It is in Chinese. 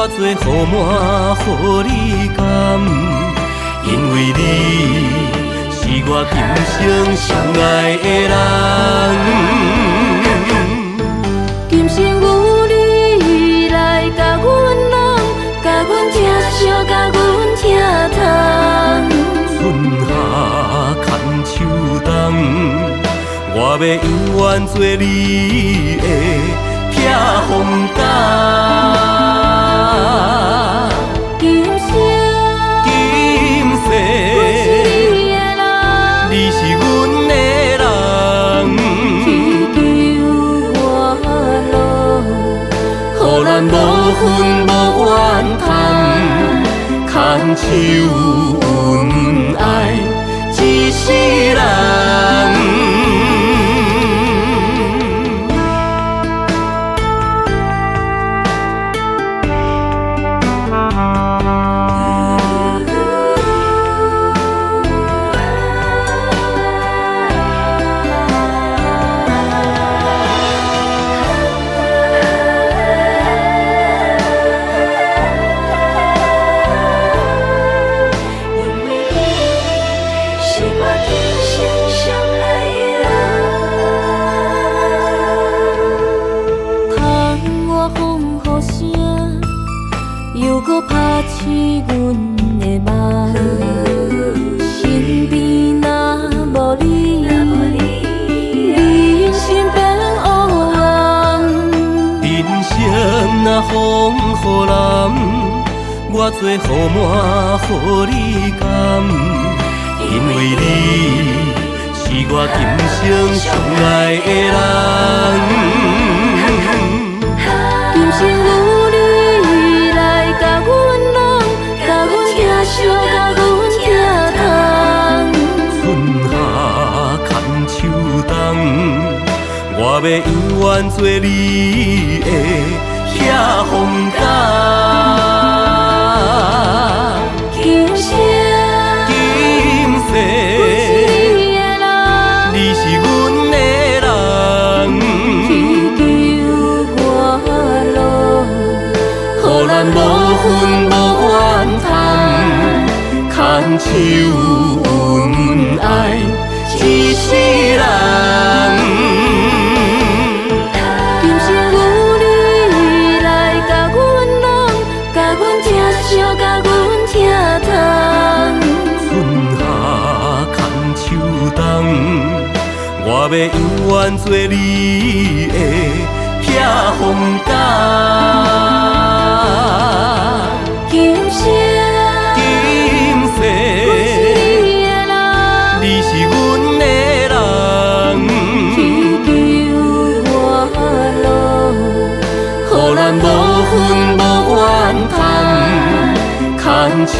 我做雨满，予你甘，因为你是我今生最爱的人。今生有你来甲阮拢，甲阮疼惜，甲阮疼痛。春夏牵手冬，我要永远做你的避风港。今生，今世，你是阮的人。祈求我路，予咱无分无怨叹，牵手恩爱一世人。又搁拍醒阮的梦，身边若无你，人生变黑暗。人生若风雨蓝，我做雨满，予你甘，因为你是我今生最爱的人。今生有你来甲阮拢，甲阮疼惜，甲阮疼痛。春夏牵手冬，我要永远做你的避风港。今生，今世，你是阮的人。祈求我路，予咱无分无怨叹，牵手恩爱一世人。今生有你来甲阮拢，甲阮疼惜，甲阮疼痛。春夏牵手冬，我要永远做你的避风港。今生，今世，你是阮的人。祈求我路，予咱无分无怨叹，牵手